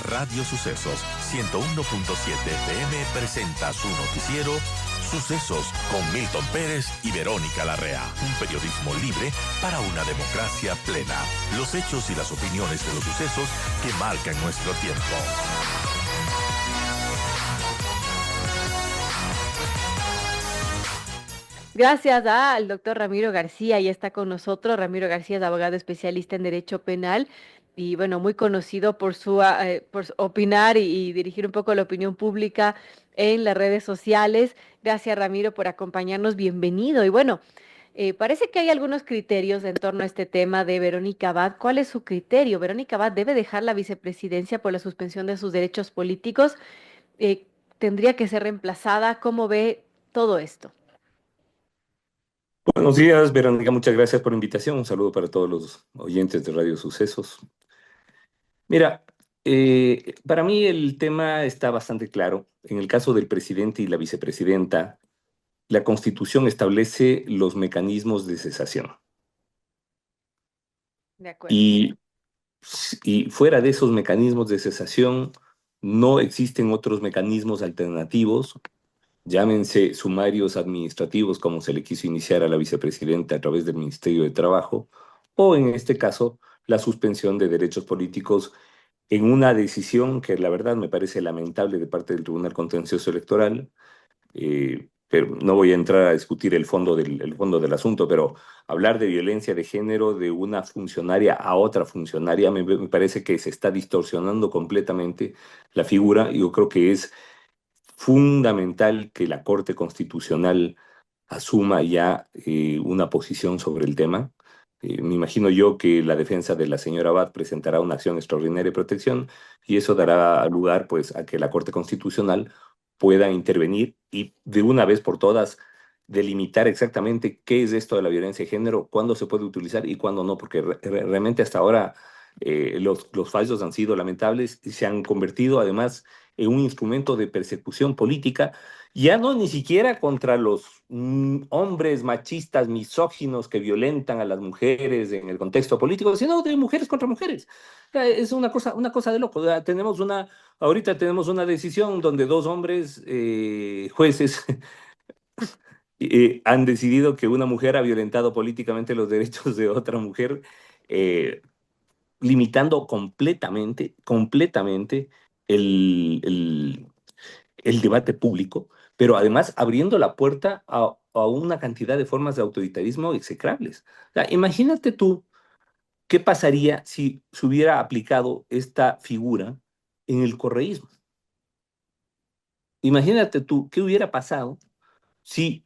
Radio Sucesos 101.7 FM presenta su noticiero Sucesos con Milton Pérez y Verónica Larrea. Un periodismo libre para una democracia plena. Los hechos y las opiniones de los sucesos que marcan nuestro tiempo. Gracias al doctor Ramiro García, ya está con nosotros. Ramiro García es abogado especialista en Derecho Penal y, bueno, muy conocido por opinar y dirigir un poco la opinión pública en las redes sociales. Gracias, Ramiro, por acompañarnos. Bienvenido. Y bueno, parece que hay algunos criterios en torno a este tema de Verónica Abad. ¿Cuál es su criterio? ¿Verónica Abad debe dejar la vicepresidencia por la suspensión de sus derechos políticos? Eh, ¿Tendría que ser reemplazada? ¿Cómo ve todo esto? Buenos días, Verónica, muchas gracias por la invitación. Un saludo para todos los oyentes de Radio Sucesos. Mira, para mí el tema está bastante claro. En el caso del presidente y la vicepresidenta, la Constitución establece los mecanismos de cesación. De acuerdo. Y fuera de esos mecanismos de cesación, no existen otros mecanismos alternativos, llámense sumarios administrativos, como se le quiso iniciar a la vicepresidenta a través del Ministerio de Trabajo, o en este caso, la suspensión de derechos políticos en una decisión que la verdad me parece lamentable de parte del Tribunal Contencioso Electoral. Pero no voy a entrar a discutir el fondo del asunto, pero hablar de violencia de género de una funcionaria a otra funcionaria me parece que se está distorsionando completamente la figura. Yo creo que es fundamental que la Corte Constitucional asuma ya una posición sobre el tema. Me imagino yo que la defensa de la señora Abad presentará una acción extraordinaria de protección y eso dará lugar pues a que la Corte Constitucional pueda intervenir y de una vez por todas delimitar exactamente qué es esto de la violencia de género, cuándo se puede utilizar y cuándo no, porque realmente hasta ahora los fallos han sido lamentables y se han convertido además en un instrumento de persecución política, ya no ni siquiera contra los hombres machistas, misóginos que violentan a las mujeres en el contexto político, sino de mujeres contra mujeres. O sea, es una cosa de loco. O sea, ahorita tenemos una decisión donde dos hombres jueces han decidido que una mujer ha violentado políticamente los derechos de otra mujer, eh, limitando completamente el debate público, pero además abriendo la puerta a una cantidad de formas de autoritarismo execrables. O sea, imagínate tú qué pasaría si se hubiera aplicado esta figura en el correísmo. Imagínate tú qué hubiera pasado si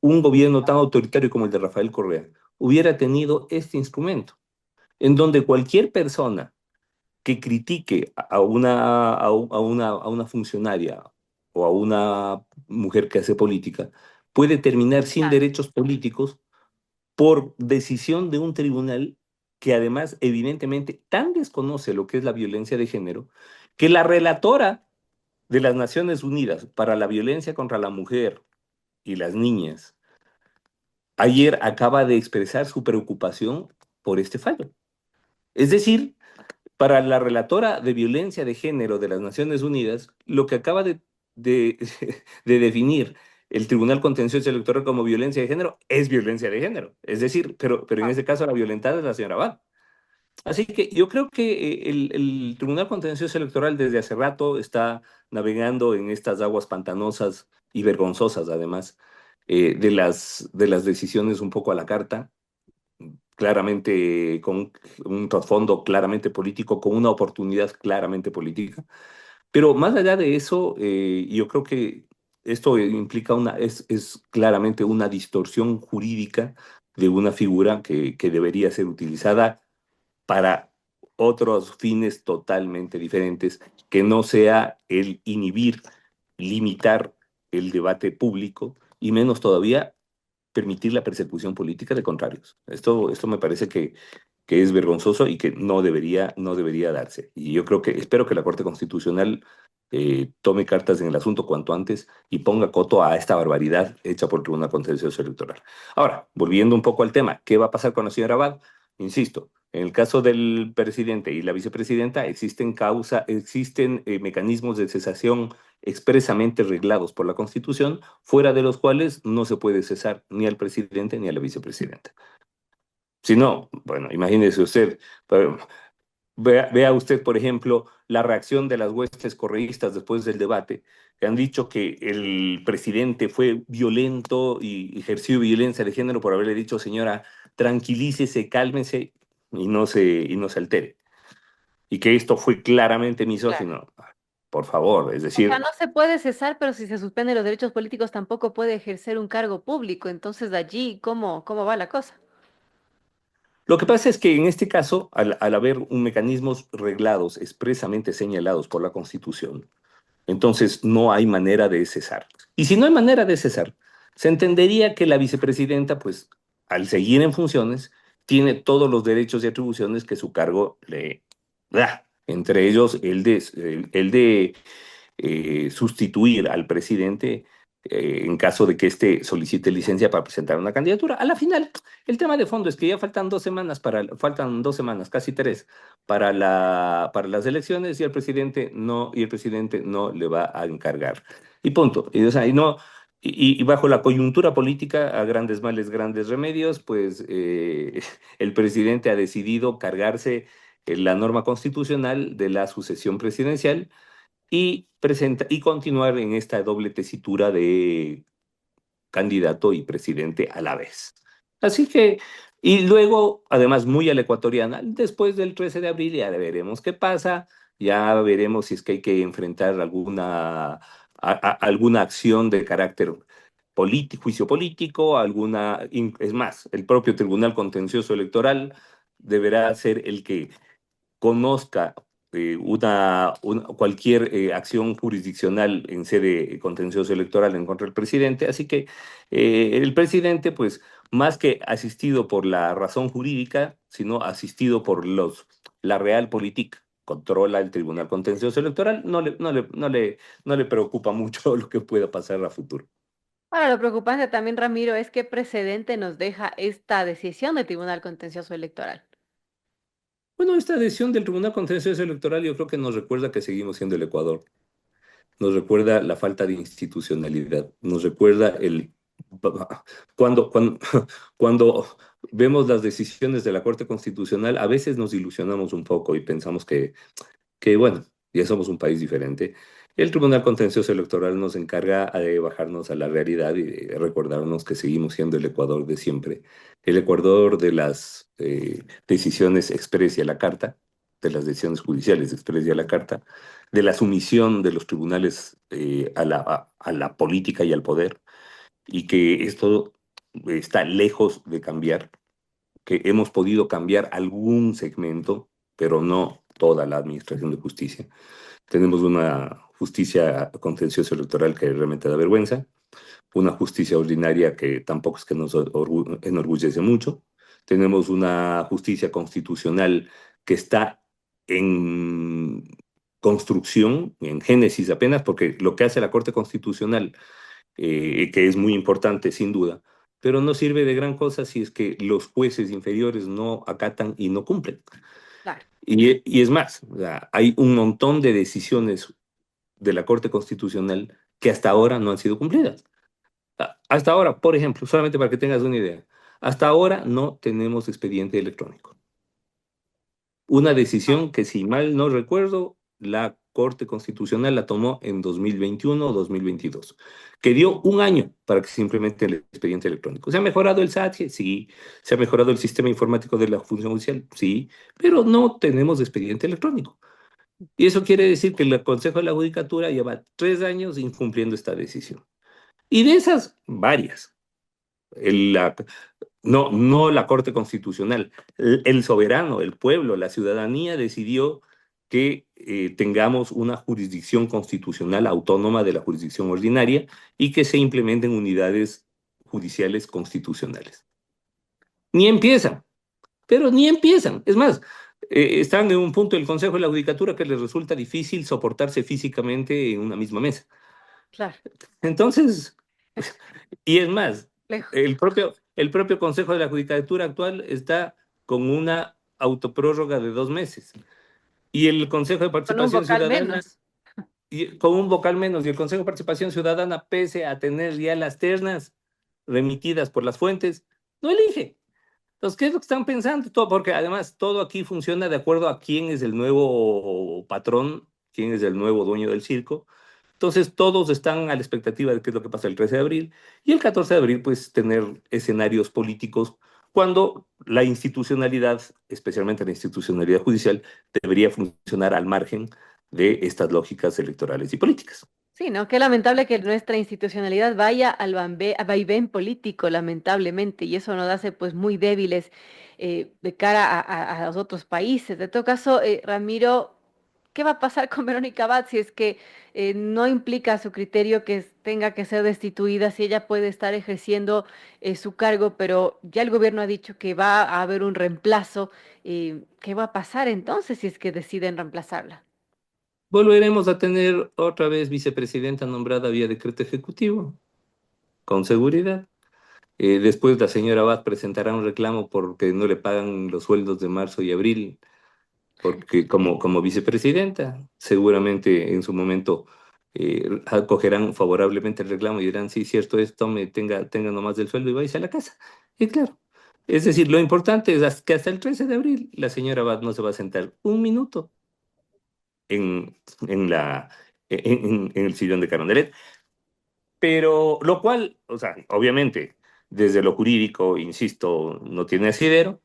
un gobierno tan autoritario como el de Rafael Correa hubiera tenido este instrumento, en donde cualquier persona que critique a una funcionaria o a una mujer que hace política puede terminar sin Claro. derechos políticos por decisión de un tribunal que además evidentemente tan desconoce lo que es la violencia de género, que la relatora de las Naciones Unidas para la violencia contra la mujer y las niñas ayer acaba de expresar su preocupación por este fallo. Es decir, para la relatora de violencia de género de las Naciones Unidas, lo que acaba de, de definir el Tribunal Contencioso Electoral como violencia de género es violencia de género. Es decir, pero en Wow. este caso la violentada es la señora Abad. Así que yo creo que el Tribunal Contencioso Electoral desde hace rato está navegando en estas aguas pantanosas y vergonzosas, además, de las decisiones un poco a la carta, claramente con un trasfondo claramente político, con una oportunidad claramente política. Pero más allá de eso, yo creo que esto implica es claramente una distorsión jurídica de una figura que debería ser utilizada para otros fines totalmente diferentes, que no sea el inhibir, limitar el debate público y menos todavía permitir la persecución política de contrarios. Esto me parece que es vergonzoso y que no debería darse. Y yo creo espero que la Corte Constitucional tome cartas en el asunto cuanto antes y ponga coto a esta barbaridad hecha por el Tribunal Contencioso Electoral. Ahora, volviendo un poco al tema, ¿qué va a pasar con la señora Abad? Insisto, En el caso del presidente y la vicepresidenta, existen mecanismos de cesación expresamente reglados por la Constitución, fuera de los cuales no se puede cesar ni al presidente ni a la vicepresidenta. Si no, bueno, imagínese usted, pero vea usted, por ejemplo, la reacción de las huestes correístas después del debate, que han dicho que el presidente fue violento y ejerció violencia de género por haberle dicho, señora, tranquilícese, cálmese y no se altere. Y que esto fue claramente Claro. misógino. Por favor, es O sea, decir, no se puede cesar, pero si se suspenden los derechos políticos tampoco puede ejercer un cargo público. Entonces, allí, ¿cómo va la cosa? lo que pasa es que en este caso, al haber un mecanismos reglados, expresamente señalados por la Constitución, entonces no hay manera de cesar. Y si no hay manera de cesar, se entendería que la vicepresidenta, pues, al seguir en funciones, tiene todos los derechos y atribuciones que su cargo le da. Entre ellos, el de sustituir al presidente en caso de que éste solicite licencia para presentar una candidatura. A la final, el tema de fondo es que ya faltan 2 semanas, casi 3, para las elecciones y el presidente no le va a encargar. Y punto. Y, o sea, y bajo la coyuntura política, a grandes males, grandes remedios, pues el presidente ha decidido cargarse la norma constitucional de la sucesión presidencial y continuar en esta doble tesitura de candidato y presidente a la vez. Así que, y luego, además, muy a la ecuatoriana, después del 13 de abril ya veremos qué pasa, ya veremos si es que hay que enfrentar alguna acción de carácter político, juicio político, es más, el propio Tribunal Contencioso Electoral deberá ser el que conozca cualquier acción jurisdiccional en sede contencioso electoral en contra del presidente. Así que el presidente, pues, más que asistido por la razón jurídica, sino asistido por la realpolitik, controla el Tribunal Contencioso Electoral, no le preocupa mucho lo que pueda pasar a futuro. Ahora, lo preocupante también, Ramiro, es qué precedente nos deja esta decisión del Tribunal Contencioso Electoral. Bueno, esta decisión del Tribunal Contencioso Electoral yo creo que nos recuerda que seguimos siendo el Ecuador. Nos recuerda la falta de institucionalidad, nos recuerda cuando, cuando vemos las decisiones de la Corte Constitucional, a veces nos ilusionamos un poco y pensamos que bueno, ya somos un país diferente. El Tribunal Contencioso Electoral nos encarga de bajarnos a la realidad y de recordarnos que seguimos siendo el Ecuador de siempre, el Ecuador de las decisiones express y a la carta, de las decisiones judiciales express y a la carta, de la sumisión de los tribunales a la política y al poder, y que esto está lejos de cambiar, que hemos podido cambiar algún segmento, pero no toda la administración de justicia. Tenemos una justicia contencioso electoral que realmente da vergüenza, una justicia ordinaria que tampoco es que nos enorgullece mucho. Tenemos una justicia constitucional que está en construcción, en génesis apenas, porque lo que hace la Corte Constitucional, que es muy importante sin duda, pero no sirve de gran cosa si es que los jueces inferiores no acatan y no cumplen. Claro. Y es más, o sea, hay un montón de decisiones de la Corte Constitucional que hasta ahora no han sido cumplidas. Hasta ahora, por ejemplo, solamente para que tengas una idea, hasta ahora no tenemos expediente electrónico. Una decisión que, si mal no recuerdo, la Corte Constitucional la tomó en 2021 o 2022, que dio un año para que se implemente el expediente electrónico. ¿Se ha mejorado el SAT? Sí. ¿Se ha mejorado el sistema informático de la función judicial? Sí, pero no tenemos expediente electrónico. Y eso quiere decir que el Consejo de la Judicatura lleva 3 años incumpliendo esta decisión. Y de esas, varias. La, no la Corte Constitucional. El soberano, el pueblo, la ciudadanía decidió que tengamos una jurisdicción constitucional autónoma de la jurisdicción ordinaria y que se implementen unidades judiciales constitucionales. Ni empiezan, pero ni empiezan. Es más, están en un punto del Consejo de la Judicatura que les resulta difícil soportarse físicamente en una misma mesa. Claro. Entonces, y es más, Lejos. el propio Consejo de la Judicatura actual está con una autoprórroga de 2 meses. Y el Consejo de Con un Participación vocal Ciudadana, menos. y, con un vocal menos, y el Consejo de Participación Ciudadana, pese a tener ya las ternas remitidas por las fuentes, no elige. Entonces, ¿qué es lo que están pensando? Todo, porque además todo aquí funciona de acuerdo a quién es el nuevo patrón, quién es el nuevo dueño del circo. Entonces, todos están a la expectativa de qué es lo que pasa el 13 de abril y el 14 de abril, pues tener escenarios políticos cuando la institucionalidad, especialmente la institucionalidad judicial, debería funcionar al margen de estas lógicas electorales y políticas. Sí, ¿no? Qué lamentable que nuestra institucionalidad vaya al a vaivén político, lamentablemente, y eso nos hace pues muy débiles de cara a los otros países. De todo caso, Ramiro, ¿qué va a pasar con Verónica Abad si es que no implica a su criterio que tenga que ser destituida, si ella puede estar ejerciendo su cargo, pero ya el gobierno ha dicho que va a haber un reemplazo? ¿Qué va a pasar entonces si es que deciden reemplazarla? Volveremos a tener otra vez vicepresidenta nombrada vía decreto ejecutivo, con seguridad. Después la señora Abad presentará un reclamo porque no le pagan los sueldos de marzo y abril, porque como vicepresidenta, seguramente en su momento acogerán favorablemente el reclamo y dirán, sí, cierto es, tome, tenga nomás del sueldo y váyase a la casa. Y claro, es decir, lo importante es que hasta el 13 de abril la señora Abad no se va a sentar un minuto en el sillón de Carondelet, pero lo cual, o sea, obviamente, desde lo jurídico, insisto, no tiene asidero,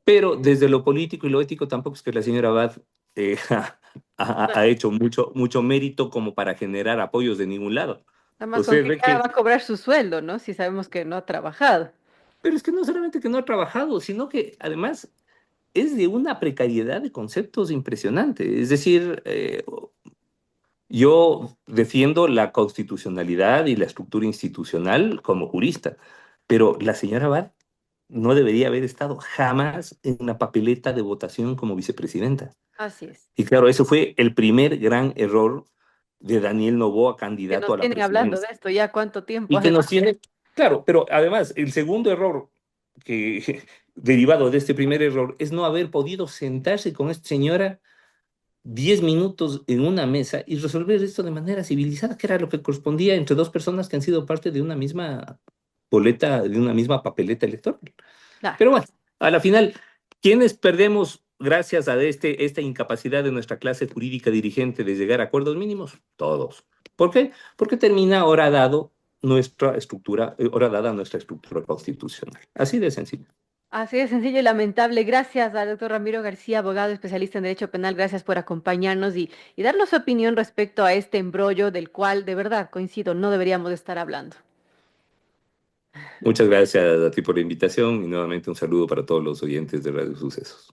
pero desde lo político y lo ético tampoco es que la señora Abad eh, ha hecho mucho mérito como para generar apoyos de ningún lado. Nada más con Usted qué ve cara va que, a cobrar su sueldo, ¿no? Si sabemos que no ha trabajado. pero es que no solamente que no ha trabajado, sino que además es de una precariedad de conceptos impresionante. Es decir, yo defiendo la constitucionalidad y la estructura institucional como jurista, pero la señora Abad no debería haber estado jamás en la papeleta de votación como vicepresidenta. Así es. Y claro, eso fue el primer gran error de Daniel Noboa, Que candidato nos a la tienen hablando de presidencia. esto ya cuánto tiempo, Y que nos además. tiene, claro, pero además el segundo error que derivado de este primer error es no haber podido sentarse con esta señora 10 minutos en una mesa y resolver esto de manera civilizada, que era lo que correspondía entre dos personas que han sido parte de una misma boleta, de una misma papeleta electoral. Claro. Pero bueno, a la final, ¿quiénes perdemos gracias a esta incapacidad de nuestra clase jurídica dirigente de llegar a acuerdos mínimos? Todos. ¿Por qué? Porque termina hora dada nuestra estructura constitucional. Así de sencillo. Así de sencillo y lamentable. Gracias al doctor Ramiro García, abogado especialista en Derecho Penal. Gracias por acompañarnos y darnos su opinión respecto a este embrollo del cual, de verdad, coincido, no deberíamos de estar hablando. Muchas gracias a ti por la invitación y nuevamente un saludo para todos los oyentes de Radio Sucesos.